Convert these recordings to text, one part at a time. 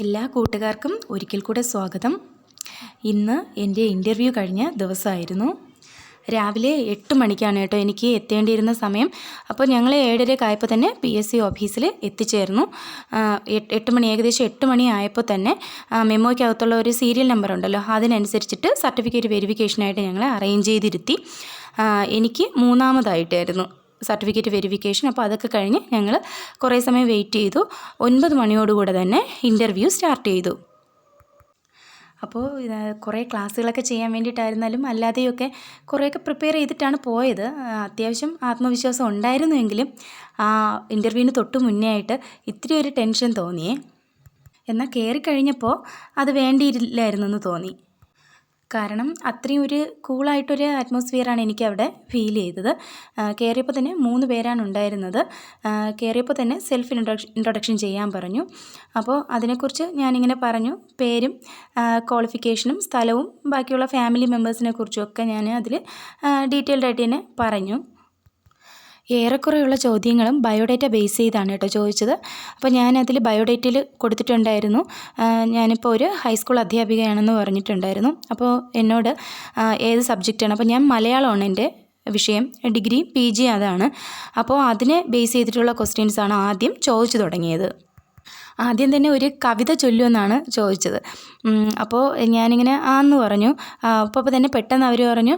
എല്ലാ കൂട്ടുകാർക്കും ഒരിക്കൽ കൂടെ സ്വാഗതം. ഇന്ന് എൻ്റെ ഇൻ്റർവ്യൂ കഴിഞ്ഞ ദിവസമായിരുന്നു. രാവിലെ 8 മണിക്കാണ് കേട്ടോ എനിക്ക് എത്തേണ്ടിയിരുന്ന സമയം. അപ്പോൾ ഞങ്ങൾ 7:30 ആയപ്പോൾ തന്നെ PSC ഓഫീസിൽ എത്തിച്ചേർന്നു. 8 മണി ഏകദേശം 8 മണി ആയപ്പോൾ തന്നെ മെമ്മോയ്ക്കകത്തുള്ള ഒരു സീരിയൽ നമ്പർ ഉണ്ടല്ലോ, അതിനനുസരിച്ചിട്ട് സർട്ടിഫിക്കറ്റ് വെരിഫിക്കേഷനായിട്ട് ഞങ്ങളെ അറേഞ്ച് ചെയ്തിരുത്തി. എനിക്ക് മൂന്നാമതായിട്ടായിരുന്നു സർട്ടിഫിക്കറ്റ് വെരിഫിക്കേഷൻ. അപ്പോൾ അതൊക്കെ കഴിഞ്ഞ് ഞങ്ങൾ കുറേ സമയം വെയിറ്റ് ചെയ്തു. 9 മണിയോടുകൂടെ തന്നെ ഇൻ്റർവ്യൂ സ്റ്റാർട്ട് ചെയ്തു. അപ്പോൾ കുറേ ക്ലാസ്സുകളൊക്കെ ചെയ്യാൻ വേണ്ടിയിട്ടായിരുന്നാലും അല്ലാതെയൊക്കെ കുറേയൊക്കെ പ്രിപ്പയർ ചെയ്തിട്ടാണ് പോയത്. അത്യാവശ്യം ആത്മവിശ്വാസം ഉണ്ടായിരുന്നുവെങ്കിലും ഇൻ്റർവ്യൂവിന് തൊട്ട് മുന്നേ ആയിട്ട് ഇത്തിരി ഒരു ടെൻഷൻ തോന്നിയേ. എന്നാൽ കയറിക്കഴിഞ്ഞപ്പോൾ അത് വേണ്ടിയില്ലായിരുന്നെന്ന് തോന്നി. കാരണം അത്രയും ഒരു കൂളായിട്ടൊരു അറ്റ്മോസ്ഫിയറാണ് എനിക്കവിടെ ഫീൽ ചെയ്തത്. കയറിയപ്പോൾ തന്നെ 3 പേരാണ് ഉണ്ടായിരുന്നത്. കയറിയപ്പോൾ തന്നെ സെൽഫ് ഇൻട്രൊഡക്ഷൻ ചെയ്യാൻ പറഞ്ഞു. അപ്പോൾ അതിനെക്കുറിച്ച് ഞാനിങ്ങനെ പറഞ്ഞു. പേരും ക്വാളിഫിക്കേഷനും സ്ഥലവും ബാക്കിയുള്ള ഫാമിലി മെമ്പേഴ്സിനെ കുറിച്ചുമൊക്കെ ഞാൻ അതിൽ ഡീറ്റെയിൽഡായിട്ട് തന്നെ പറഞ്ഞു. ഏറെക്കുറെയുള്ള ചോദ്യങ്ങളും ബയോഡേറ്റ ബേസ് ചെയ്താണ് കേട്ടോ ചോദിച്ചത്. അപ്പോൾ ഞാനതിൽ ബയോഡേറ്റയിൽ കൊടുത്തിട്ടുണ്ടായിരുന്നു ഞാനിപ്പോൾ ഒരു ഹൈസ്കൂൾ അധ്യാപികയാണെന്ന് പറഞ്ഞിട്ടുണ്ടായിരുന്നു. അപ്പോൾ എന്നോട് ഏത് സബ്ജക്റ്റാണ്, അപ്പോൾ ഞാൻ മലയാളമാണ് എൻ്റെ വിഷയം, ഡിഗ്രി PG അതാണ്. അപ്പോൾ അതിനെ ബേസ് ചെയ്തിട്ടുള്ള ക്വസ്റ്റ്യൻസാണ് ആദ്യം ചോദിച്ചു തുടങ്ങിയത്. ആദ്യം തന്നെ ഒരു കവിത ചൊല്ലുമെന്നാണ് ചോദിച്ചത്. അപ്പോൾ ഞാനിങ്ങനെ ആന്ന് പറഞ്ഞു. അപ്പോൾ തന്നെ പെട്ടെന്ന് അവർ പറഞ്ഞു,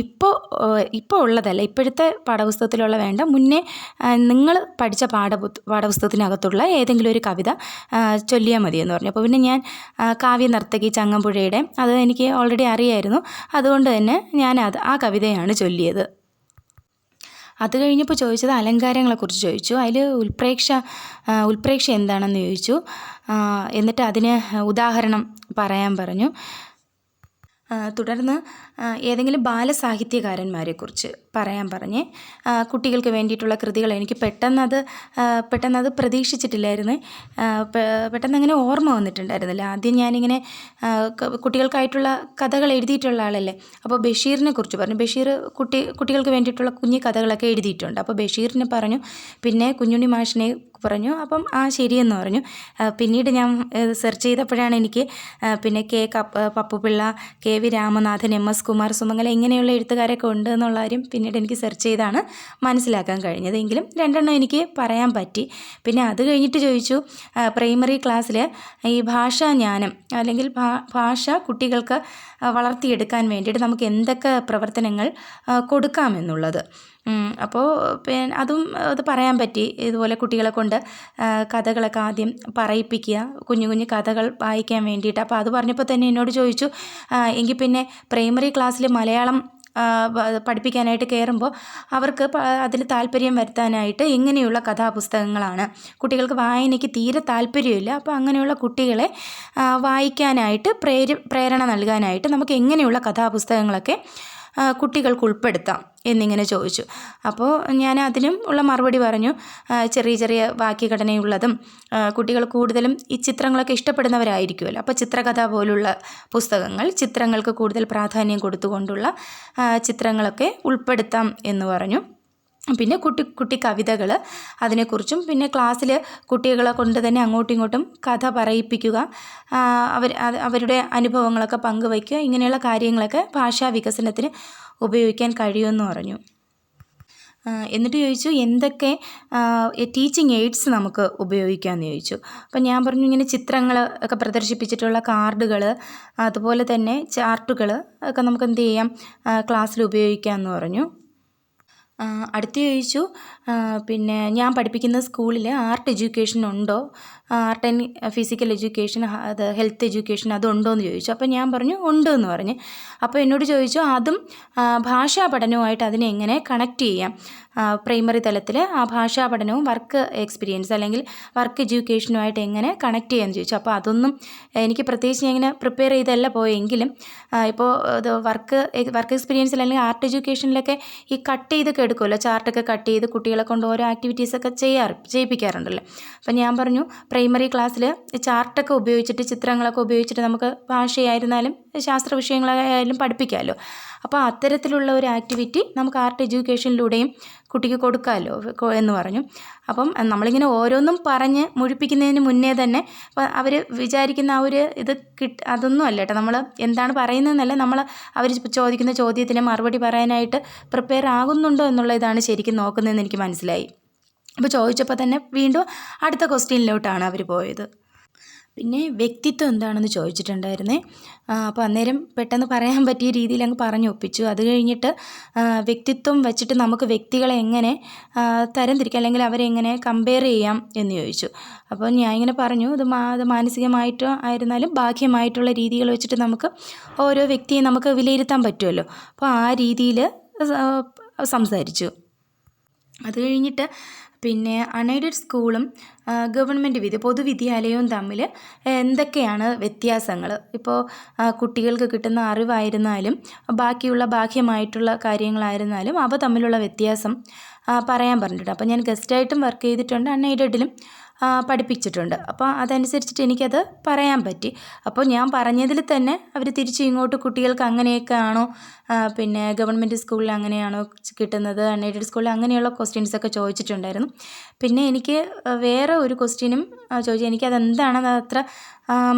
ഇപ്പോൾ ഉള്ളതല്ല, ഇപ്പോഴത്തെ പാഠപുസ്തകത്തിലുള്ള വേണ്ട, മുന്നേ നിങ്ങൾ പഠിച്ച പാഠപുസ്തകത്തിനകത്തുള്ള ഏതെങ്കിലും ഒരു കവിത ചൊല്ലിയാൽ മതിയെന്ന് പറഞ്ഞു. അപ്പോൾ പിന്നെ ഞാൻ കാവ്യ നർത്തകി ചങ്ങമ്പുഴയുടെ അത് എനിക്ക് ഓൾറെഡി അറിയായിരുന്നു. അതുകൊണ്ട് തന്നെ ഞാൻ ആ കവിതയാണ് ചൊല്ലിയത്. അത് കഴിഞ്ഞപ്പോൾ ചോദിച്ചത് അലങ്കാരങ്ങളെക്കുറിച്ച് ചോദിച്ചു. അതിൽ ഉൽപ്രേക്ഷ എന്താണെന്ന് ചോദിച്ചു. എന്നിട്ട് അതിന് ഉദാഹരണം പറയാൻ പറഞ്ഞു. തുടർന്ന് ഏതെങ്കിലും ബാലസാഹിത്യകാരന്മാരെക്കുറിച്ച് പറയാൻ പറഞ്ഞ് കുട്ടികൾക്ക് വേണ്ടിയിട്ടുള്ള കൃതികൾ എനിക്ക് പെട്ടെന്നത് പ്രതീക്ഷിച്ചിട്ടില്ലായിരുന്നു. പെട്ടെന്ന് അങ്ങനെ ഓർമ്മ വന്നിട്ടുണ്ടായിരുന്നില്ല. ആദ്യം ഞാനിങ്ങനെ കുട്ടികൾക്കായിട്ടുള്ള കഥകൾ എഴുതിയിട്ടുള്ള ആളല്ലേ, അപ്പോൾ ബഷീറിനെ കുറിച്ച് പറഞ്ഞു. ബഷീർ കുട്ടികൾക്ക് വേണ്ടിയിട്ടുള്ള കുഞ്ഞു കഥകളൊക്കെ എഴുതിയിട്ടുണ്ട്. അപ്പോൾ ബഷീറിനെ പറഞ്ഞു. പിന്നെ കുഞ്ഞുണ്ണി മാഷിനെ പറഞ്ഞു. അപ്പം ശരിയെന്ന് പറഞ്ഞു. പിന്നീട് ഞാൻ സെർച്ച് ചെയ്തപ്പോഴാണ് എനിക്ക് പിന്നെ പപ്പുപിള്ള, KV രാമനാഥൻ, MS കുമാർ സുമംഗല ഇങ്ങനെയുള്ള എഴുത്തുകാരൊക്കെ ഉണ്ട് എന്നുള്ള കാര്യം പിന്നീട് എനിക്ക് സെർച്ച് ചെയ്താണ് മനസ്സിലാക്കാൻ കഴിഞ്ഞത്. എങ്കിലും 2 എണ്ണം എനിക്ക് പറയാൻ പറ്റി. പിന്നെ അത് കഴിഞ്ഞിട്ട് ചോദിച്ചു, പ്രൈമറി ക്ലാസ്സിൽ ഈ ഭാഷാജ്ഞാനം അല്ലെങ്കിൽ ഭാഷ കുട്ടികൾക്ക് വളർത്തിയെടുക്കാൻ വേണ്ടിയിട്ട് നമുക്ക് എന്തൊക്കെ പ്രവർത്തനങ്ങൾ കൊടുക്കാമെന്നുള്ളത്. അപ്പോൾ പിന്നെ അത് പറയാൻ പറ്റി. ഇതുപോലെ കുട്ടികളെ കൊണ്ട് കഥകളൊക്കെ ആദ്യം പറയിപ്പിക്കുക, കുഞ്ഞു കഥകൾ വായിക്കാൻ വേണ്ടിയിട്ട്. അപ്പോൾ അത് പറഞ്ഞപ്പോൾ തന്നെ എന്നോട് ചോദിച്ചു, എങ്കിൽ പിന്നെ പ്രൈമറി ക്ലാസ്സിൽ മലയാളം പഠിപ്പിക്കാനായിട്ട് കയറുമ്പോൾ അവർക്ക് അതിൽ താല്പര്യം വരുത്താനായിട്ട് എങ്ങനെയുള്ള കഥാപുസ്തകങ്ങളാണ്, കുട്ടികൾക്ക് വായനയ്ക്ക് തീരെ താല്പര്യമില്ല, അപ്പോൾ അങ്ങനെയുള്ള കുട്ടികളെ വായിക്കാനായിട്ട് പ്രേരണ നൽകാനായിട്ട് നമുക്ക് എങ്ങനെയുള്ള കഥാപുസ്തകങ്ങളൊക്കെ കുട്ടികൾക്ക് ഉൾപ്പെടുത്താം എന്നിങ്ങനെ ചോദിച്ചു. അപ്പോൾ ഞാൻ അതിനും ഉള്ള മറുപടി പറഞ്ഞു. ചെറിയ വാക്യഘടനയുള്ളതും കുട്ടികൾ കൂടുതലും ഈ ചിത്രങ്ങളൊക്കെ ഇഷ്ടപ്പെടുന്നവരായിരിക്കുമല്ലോ, അപ്പോൾ ചിത്രകഥ പോലുള്ള പുസ്തകങ്ങൾ, ചിത്രങ്ങൾക്ക് കൂടുതൽ പ്രാധാന്യം കൊടുത്തുകൊണ്ടുള്ള ചിത്രങ്ങളൊക്കെ ഉൾപ്പെടുത്താം എന്ന് പറഞ്ഞു. പിന്നെ കുട്ടി കവിതകൾ അതിനെക്കുറിച്ചും, പിന്നെ ക്ലാസ്സിൽ കുട്ടികളെ കൊണ്ട് തന്നെ അങ്ങോട്ടും ഇങ്ങോട്ടും കഥ പറയിപ്പിക്കുക, അവരുടെ അനുഭവങ്ങളൊക്കെ പങ്കുവയ്ക്കുക, ഇങ്ങനെയുള്ള കാര്യങ്ങളൊക്കെ ഭാഷാ വികസനത്തിന് ഉപയോഗിക്കാൻ കഴിയുമെന്ന് പറഞ്ഞു. എന്നിട്ട് ചോദിച്ചു എന്തൊക്കെ ടീച്ചിങ് എയ്ഡ്സ് നമുക്ക് ഉപയോഗിക്കാമെന്ന് ചോദിച്ചു. അപ്പം ഞാൻ പറഞ്ഞു ഇങ്ങനെ ചിത്രങ്ങൾ ഒക്കെ പ്രദർശിപ്പിച്ചിട്ടുള്ള കാർഡുകൾ, അതുപോലെ തന്നെ ചാർട്ടുകൾ ഒക്കെ നമുക്ക് എന്ത് ചെയ്യാം, ക്ലാസ്സിൽ ഉപയോഗിക്കാമെന്ന് പറഞ്ഞു. അടുത്ത് ചോദിച്ചു, പിന്നെ ഞാൻ പഠിപ്പിക്കുന്ന സ്കൂളിൽ ആർട്ട് എഡ്യൂക്കേഷൻ ഉണ്ടോ, ആർട്ട് ആൻഡ് ഫിസിക്കൽ എഡ്യൂക്കേഷൻ, അത് ഹെൽത്ത് എഡ്യൂക്കേഷൻ അതുണ്ടോ എന്ന് ചോദിച്ചു. അപ്പോൾ ഞാൻ പറഞ്ഞു ഉണ്ട് എന്ന് പറഞ്ഞ്. അപ്പോൾ എന്നോട് ചോദിച്ചു അതും ഭാഷാ പഠനവുമായിട്ട് അതിനെ എങ്ങനെ കണക്ട് ചെയ്യാം, പ്രൈമറി തലത്തിൽ ആ ഭാഷാ പഠനവും വർക്ക് എക്സ്പീരിയൻസ് അല്ലെങ്കിൽ വർക്ക് എഡ്യൂക്കേഷനുമായിട്ട് എങ്ങനെ കണക്ട് ചെയ്യാമെന്ന് ചോദിച്ചു. അപ്പോൾ അതൊന്നും എനിക്ക് പ്രത്യേകിച്ച് ഞാൻ ഇങ്ങനെ പ്രിപ്പയർ ചെയ്തല്ല പോയെങ്കിലും ഇപ്പോൾ ഇത് വർക്ക് എക്സ്പീരിയൻസിൽ അല്ലെങ്കിൽ ആർട്ട് എഡ്യൂക്കേഷനിലൊക്കെ ഈ കട്ട് ചെയ്തൊക്കെ എടുക്കുമല്ലോ, ചാർട്ടൊക്കെ കട്ട് ചെയ്ത് കുട്ടികളെ കൊണ്ട് ഓരോ ആക്ടിവിറ്റീസൊക്കെ ചെയ്യിപ്പിക്കാറുണ്ടല്ലോ. അപ്പം ഞാൻ പറഞ്ഞു പ്രൈമറി ക്ലാസ്സിൽ ചാർട്ടൊക്കെ ഉപയോഗിച്ചിട്ട് ചിത്രങ്ങളൊക്കെ ഉപയോഗിച്ചിട്ട് നമുക്ക് ഭാഷയായിരുന്നാലും ശാസ്ത്ര വിഷയങ്ങളായാലും പഠിപ്പിക്കാമല്ലോ. അപ്പോൾ അത്തരത്തിലുള്ള ഒരു ആക്ടിവിറ്റി നമുക്ക് ആർട്ട് എഡ്യൂക്കേഷനിലൂടെയും കുട്ടിക്ക് കൊടുക്കാമല്ലോ എന്ന് പറഞ്ഞു. അപ്പം നമ്മളിങ്ങനെ ഓരോന്നും പറഞ്ഞ് മുഴിപ്പിക്കുന്നതിന് മുന്നേ തന്നെ അവർ വിചാരിക്കുന്ന ആ ഒരു ഇത് അതൊന്നും അല്ല കേട്ടോ. നമ്മൾ എന്താണ് പറയുന്നതെന്നല്ല, നമ്മൾ അവർ ചോദിക്കുന്ന ചോദ്യത്തിന് മറുപടി പറയാനായിട്ട് പ്രിപ്പയർ ആകുന്നുണ്ടോ എന്നുള്ള ഇതാണ് ശരിക്കും നോക്കുന്നതെന്ന് എനിക്ക് മനസ്സിലായി. അപ്പോൾ ചോദിച്ചപ്പോൾ തന്നെ വീണ്ടും അടുത്ത ക്വസ്റ്റ്യനിലോട്ടാണ് അവർ പോയത്. പിന്നെ വ്യക്തിത്വം എന്താണെന്ന് ചോദിച്ചിട്ടുണ്ടായിരുന്നേ. അപ്പോൾ അന്നേരം പെട്ടെന്ന് പറയാൻ പറ്റിയ രീതിയിൽ അങ്ങ് പറഞ്ഞു ഒപ്പിച്ചു. അത് കഴിഞ്ഞിട്ട് വ്യക്തിത്വം വെച്ചിട്ട് നമുക്ക് വ്യക്തികളെ എങ്ങനെ തരംതിരിക്കാം, അല്ലെങ്കിൽ അവരെ എങ്ങനെ കമ്പയർ ചെയ്യാം എന്ന് ചോദിച്ചു. അപ്പോൾ ഞാൻ ഇങ്ങനെ പറഞ്ഞു, അത് മാനസികമായിട്ടോ ആയിരുന്നാലും ബാഹ്യമായിട്ടുള്ള രീതികൾ വെച്ചിട്ട് നമുക്ക് ഓരോ വ്യക്തിയെ നമുക്ക് വിലയിരുത്താൻ പറ്റുമല്ലോ. അപ്പോൾ ആ രീതിയിൽ സംസാരിച്ചു. അത് കഴിഞ്ഞിട്ട് പിന്നെ അൺഎയ്ഡഡ് സ്കൂളും ഗവൺമെൻറ് പൊതുവിദ്യാലയവും തമ്മിൽ എന്തൊക്കെയാണ് വ്യത്യാസങ്ങൾ, ഇപ്പോൾ കുട്ടികൾക്ക് കിട്ടുന്ന അറിവായിരുന്നാലും ബാക്കിയുള്ള ബാഹ്യമായിട്ടുള്ള കാര്യങ്ങളായിരുന്നാലും അവ തമ്മിലുള്ള വ്യത്യാസം പറയാൻ പറഞ്ഞിട്ടുണ്ട്. അപ്പോൾ ഞാൻ ഗസ്റ്റായിട്ടും വർക്ക് ചെയ്തിട്ടുണ്ട്, അൺഎയ്ഡഡിലും പഠിപ്പിച്ചിട്ടുണ്ട്. അപ്പോൾ അതനുസരിച്ചിട്ട് എനിക്കത് പറയാൻ പറ്റി. അപ്പോൾ ഞാൻ പറഞ്ഞതിൽ തന്നെ അവർ തിരിച്ച് ഇങ്ങോട്ട് കുട്ടികൾക്ക് അങ്ങനെയൊക്കെ ആണോ, പിന്നെ ഗവൺമെൻറ് സ്കൂളിൽ അങ്ങനെയാണോ കിട്ടുന്നത്, അൺഎയ്ഡഡ് സ്കൂളിൽ അങ്ങനെയുള്ള ക്വസ്റ്റ്യൻസൊക്കെ ചോദിച്ചിട്ടുണ്ടായിരുന്നു. പിന്നെ എനിക്ക് വേറെ ഒരു ക്വസ്റ്റ്യനും ചോദിച്ചു. എനിക്കതെന്താണെന്ന് അത്ര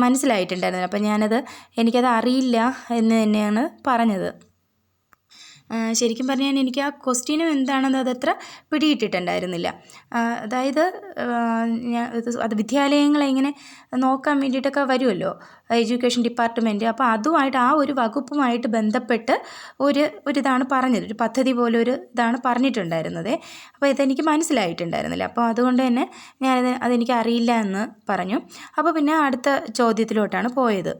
മനസ്സിലായിട്ടുണ്ടായിരുന്നില്ല. അപ്പോൾ എനിക്കത് അറിയില്ല എന്ന് തന്നെയാണ് പറഞ്ഞത്. ശരിക്കും പറഞ്ഞാൽ എനിക്ക് ആ ക്വസ്റ്റ്യനും എന്താണെന്ന് അതത്ര പിടിയിട്ടിട്ടുണ്ടായിരുന്നില്ല. അതായത് അത് വിദ്യാലയങ്ങളെ ഇങ്ങനെ നോക്കാൻ വേണ്ടിയിട്ടൊക്കെ വരുമല്ലോ എഡ്യൂക്കേഷൻ ഡിപ്പാർട്ട്മെൻറ്റ്. അപ്പോൾ അതുമായിട്ട് ആ ഒരു വകുപ്പുമായിട്ട് ബന്ധപ്പെട്ട് ഒരിതാണ് പറഞ്ഞത്, ഒരു പദ്ധതി പോലെ ഒരു ഇതാണ് പറഞ്ഞിട്ടുണ്ടായിരുന്നത്. അപ്പോൾ ഇതെനിക്ക് മനസ്സിലായിട്ടുണ്ടായിരുന്നില്ല. അപ്പോൾ അതുകൊണ്ട് തന്നെ അതെനിക്ക് അറിയില്ല എന്ന് പറഞ്ഞു. അപ്പോൾ പിന്നെ അടുത്ത ചോദ്യത്തിലോട്ടാണ് പോയത്.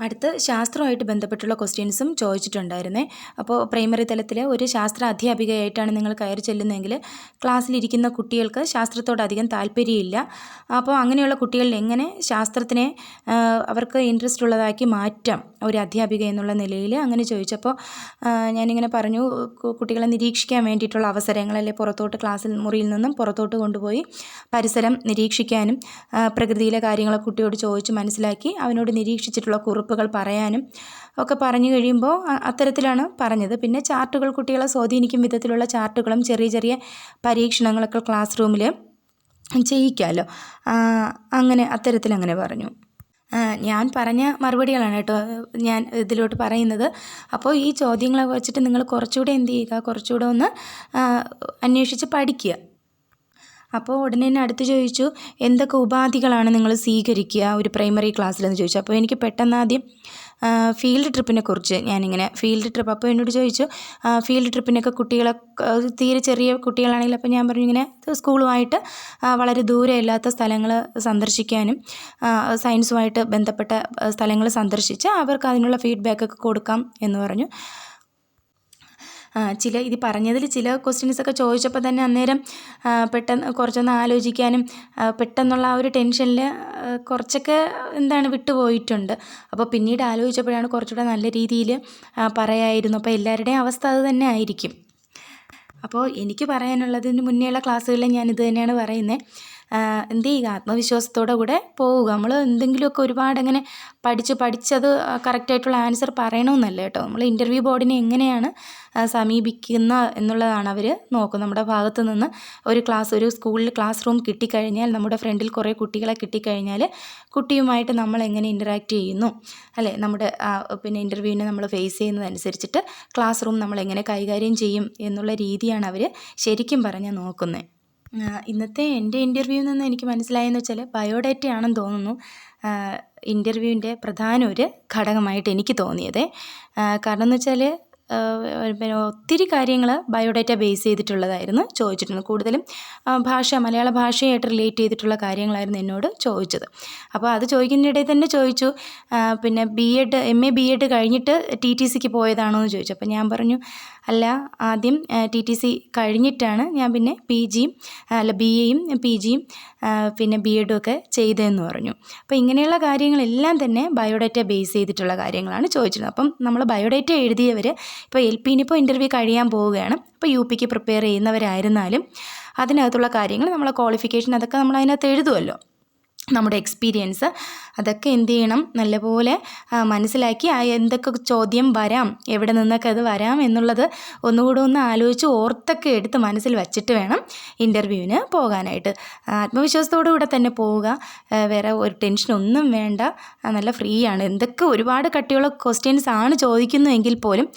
അടുത്ത് ശാസ്ത്രവുമായിട്ട് ബന്ധപ്പെട്ടുള്ള ക്വസ്റ്റ്യൻസും ചോദിച്ചിട്ടുണ്ടായിരുന്നേ. അപ്പോൾ പ്രൈമറി തലത്തിൽ ഒരു ശാസ്ത്ര അധ്യാപികയായിട്ടാണ് നിങ്ങൾ കയറി ചെല്ലുന്നതെങ്കിൽ ക്ലാസ്സിലിരിക്കുന്ന കുട്ടികൾക്ക് ശാസ്ത്രത്തോട് അധികം താല്പര്യമില്ല. അപ്പോൾ അങ്ങനെയുള്ള കുട്ടികളിൽ എങ്ങനെ ശാസ്ത്രത്തിനെ അവർക്ക് ഇൻട്രസ്റ്റ് ഉള്ളതാക്കി മാറ്റാം ഒരു അധ്യാപിക എന്നുള്ള നിലയിൽ അങ്ങനെ ചോദിച്ചപ്പോൾ ഞാനിങ്ങനെ പറഞ്ഞു, കുട്ടികളെ നിരീക്ഷിക്കാൻ വേണ്ടിയിട്ടുള്ള അവസരങ്ങളല്ലേ, പുറത്തോട്ട് മുറിയിൽ നിന്നും പുറത്തോട്ട് കൊണ്ടുപോയി പരിസരം നിരീക്ഷിക്കാനും പ്രകൃതിയിലെ കാര്യങ്ങളെ കുട്ടിയോട് ചോദിച്ച് മനസ്സിലാക്കി അവനോട് നിരീക്ഷിച്ചിട്ടുള്ള കുറിപ്പുകൾ പറയാനും ഒക്കെ പറഞ്ഞു കഴിയുമ്പോൾ അത്തരത്തിലാണ് പറഞ്ഞത്. പിന്നെ ചാർട്ടുകൾ, കുട്ടികളെ സ്വാധീനിക്കും വിധത്തിലുള്ള ചാർട്ടുകളും ചെറിയ ചെറിയ പരീക്ഷണങ്ങളൊക്കെ ക്ലാസ് റൂമിൽ ചെയ്യിക്കാമല്ലോ, അത്തരത്തിലങ്ങനെ പറഞ്ഞു. ഞാൻ പറഞ്ഞ മറുപടികളാണ് കേട്ടോ ഞാൻ ഇതിലോട്ട് പറയുന്നത്. അപ്പോൾ ഈ ചോദ്യങ്ങളെ വെച്ചിട്ട് നിങ്ങൾ കുറച്ചുകൂടെ എന്ത് ചെയ്യുക, കുറച്ചുകൂടെ ഒന്ന് അന്വേഷിച്ച് പഠിക്കുക. അപ്പോൾ ഉടനെ തന്നെ അടുത്ത് ചോദിച്ചു, എന്തൊക്കെ ഉപാധികളാണ് നിങ്ങൾ സ്വീകരിക്കുക ഒരു പ്രൈമറി ക്ലാസ്സിലെന്ന് ചോദിച്ചു. അപ്പോൾ എനിക്ക് പെട്ടെന്ന് ആദ്യം ഫീൽഡ് ട്രിപ്പിനെ കുറിച്ച് ഫീൽഡ് ട്രിപ്പ്, അപ്പോൾ എന്നോട് ചോദിച്ചു ഫീൽഡ് ട്രിപ്പിനൊക്കെ കുട്ടികളെ തീരെ ചെറിയ കുട്ടികളാണെങ്കിൽ, അപ്പോൾ ഞാൻ പറഞ്ഞു ഇങ്ങനെ സ്കൂളുമായിട്ട് വളരെ ദൂരമില്ലാത്ത സ്ഥലങ്ങൾ സന്ദർശിക്കാനും സയൻസുമായിട്ട് ബന്ധപ്പെട്ട സ്ഥലങ്ങൾ സന്ദർശിച്ച് അവർക്ക് അതിനുള്ള ഫീഡ്ബാക്കൊക്കെ കൊടുക്കാം എന്ന് പറഞ്ഞു. ഇത് പറഞ്ഞതിൽ ചില ക്വസ്റ്റ്യൻസൊക്കെ ചോദിച്ചപ്പോൾ തന്നെ അന്നേരം പെട്ടെന്ന് കുറച്ചൊന്ന് ആലോചിക്കാനും പെട്ടെന്നുള്ള ആ ഒരു ടെൻഷനിൽ കുറച്ചൊക്കെ വിട്ടുപോയിട്ടുണ്ട്. അപ്പോൾ പിന്നീട് ആലോചിച്ചപ്പോഴാണ് കുറച്ചുകൂടെ നല്ല രീതിയിൽ പറയായിരുന്നു. അപ്പോൾ എല്ലാവരുടെയും അവസ്ഥ അത് തന്നെ ആയിരിക്കും. അപ്പോൾ എനിക്ക് പറയാനുള്ളതിന് മുന്നേയുള്ള ക്ലാസ്സുകളിൽ ഞാനിത് തന്നെയാണ് പറയുന്നത്. എന്ത് ചെയ്യുക, ആത്മവിശ്വാസത്തോടെ കൂടെ പോവുക. നമ്മൾ എന്തെങ്കിലുമൊക്കെ ഒരുപാട് അങ്ങനെ പഠിച്ചത് കറക്റ്റായിട്ടുള്ള ആൻസർ പറയണമെന്നല്ല കേട്ടോ. നമ്മൾ ഇൻ്റർവ്യൂ ബോർഡിനെ എങ്ങനെയാണ് സമീപിക്കുന്ന എന്നുള്ളതാണ് അവർ നോക്കും. നമ്മുടെ ഭാഗത്തു നിന്ന് ഒരു സ്കൂളിൽ ക്ലാസ് റൂം കിട്ടിക്കഴിഞ്ഞാൽ, നമ്മുടെ ഫ്രണ്ടിൽ കുറേ കുട്ടികളെ കിട്ടിക്കഴിഞ്ഞാൽ കുട്ടിയുമായിട്ട് നമ്മൾ എങ്ങനെ ഇൻറ്ററാക്റ്റ് ചെയ്യുന്നു, അല്ലേ, നമ്മുടെ പിന്നെ ഇൻ്റർവ്യൂവിനെ നമ്മൾ ഫേസ് ചെയ്യുന്നതനുസരിച്ചിട്ട് ക്ലാസ് റൂം നമ്മൾ എങ്ങനെ കൈകാര്യം ചെയ്യും എന്നുള്ള രീതിയാണ് അവർ ശരിക്കും പറഞ്ഞാൽ നോക്കുന്നത്. ഇന്നത്തെ എൻ്റെ ഇൻ്റർവ്യൂവിൽ നിന്ന് എനിക്ക് മനസ്സിലായെന്ന് വെച്ചാൽ ബയോഡേറ്റയാണെന്ന് തോന്നുന്നു ഇൻ്റർവ്യൂവിൻ്റെ പ്രധാന ഒരു ഘടകമായിട്ട് എനിക്ക് തോന്നിയത്. കാരണം എന്ന് വെച്ചാൽ പിന്നെ ഒത്തിരി കാര്യങ്ങൾ ബയോഡേറ്റ ബേസ് ചെയ്തിട്ടുള്ളതായിരുന്നു ചോദിച്ചിരുന്നത്. കൂടുതലും മലയാള ഭാഷയായിട്ട് റിലേറ്റ് ചെയ്തിട്ടുള്ള കാര്യങ്ങളായിരുന്നു എന്നോട് ചോദിച്ചത്. അപ്പോൾ അത് ചോദിക്കുന്നതിനിടയിൽ തന്നെ ചോദിച്ചു, പിന്നെ MA BEd കഴിഞ്ഞിട്ട് TTCക്ക് പോയതാണോ എന്ന് ചോദിച്ചു. അപ്പോൾ ഞാൻ പറഞ്ഞു അല്ല, ആദ്യം TTC കഴിഞ്ഞിട്ടാണ് ഞാൻ പിന്നെ BAയും PGയും പിന്നെ BEdും ഒക്കെ ചെയ്തതെന്ന് പറഞ്ഞു. അപ്പോൾ ഇങ്ങനെയുള്ള കാര്യങ്ങളെല്ലാം തന്നെ ബയോഡേറ്റ ബേസ് ചെയ്തിട്ടുള്ള കാര്യങ്ങളാണ് ചോദിച്ചിരുന്നത്. അപ്പം നമ്മൾ ബയോഡേറ്റ എഴുതിയവർ ഇപ്പോൾ LPനിപ്പോൾ ഇൻ്റർവ്യൂ കഴിയാൻ പോവുകയാണ്. ഇപ്പോൾ UPക്ക് പ്രിപ്പയർ ചെയ്യുന്നവരായിരുന്നാലും അതിനകത്തുള്ള കാര്യങ്ങൾ, നമ്മളെ ക്വാളിഫിക്കേഷൻ, അതൊക്കെ നമ്മൾ അതിനകത്ത് എഴുതുമല്ലോ. നമ്മുടെ എക്സ്പീരിയൻസ് അതൊക്കെ എന്ത് ചെയ്യണം നല്ലപോലെ മനസ്സിലാക്കി എന്തൊക്കെ ചോദ്യം വരാം, എവിടെ നിന്നൊക്കെ അത് വരാം എന്നുള്ളത് ഒന്നുകൂടെ ഒന്ന് ആലോചിച്ച് ഓർത്തൊക്കെ എടുത്ത് മനസ്സിൽ വച്ചിട്ട് വേണം ഇൻ്റർവ്യൂവിന് പോകാനായിട്ട്. ആത്മവിശ്വാസത്തോടു കൂടെ തന്നെ പോവുക, വേറെ ഒരു ടെൻഷനൊന്നും വേണ്ട, നല്ല ഫ്രീ ആണ്. എന്തൊക്കെ ഒരുപാട് കട്ടിയുള്ള ക്വസ്റ്റ്യൻസ് ആണ് ചോദിക്കുന്നതെങ്കിൽ പോലും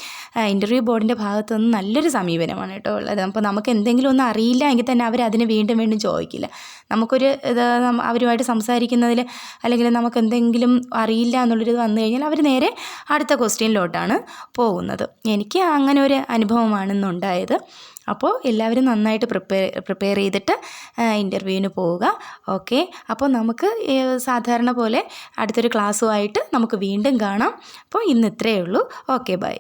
ഇൻ്റർവ്യൂ ബോർഡിൻ്റെ ഭാഗത്തു നിന്ന് നല്ലൊരു സമീപനമാണ് കേട്ടോ ഉള്ളത്. അപ്പോൾ നമുക്ക് എന്തെങ്കിലും ഒന്നും അറിയില്ല എങ്കിൽ തന്നെ അവരതിന് വീണ്ടും വീണ്ടും ചോദിക്കില്ല. നമുക്കൊരു അവരുമായിട്ട് സംസാരിക്കുന്നതിൽ അല്ലെങ്കിൽ നമുക്ക് എന്തെങ്കിലും അറിയില്ല എന്നുള്ളൊരു വന്നു കഴിഞ്ഞാൽ അവർ നേരെ അടുത്ത ക്വസ്റ്റ്യനിലോട്ടാണ് പോകുന്നത്. എനിക്ക് അങ്ങനെ ഒരു അനുഭവമാണ് ഇന്നുണ്ടായത്. അപ്പോൾ എല്ലാവരും നന്നായിട്ട് പ്രിപ്പയർ ചെയ്തിട്ട് ഇൻ്റർവ്യൂവിന് പോവുക. ഓക്കെ, അപ്പോൾ നമുക്ക് സാധാരണ പോലെ അടുത്തൊരു ക്ലാസ്സുമായിട്ട് നമുക്ക് വീണ്ടും കാണാം. അപ്പോൾ ഇന്ന് ഇത്രയേ ഉള്ളൂ. Okay, by.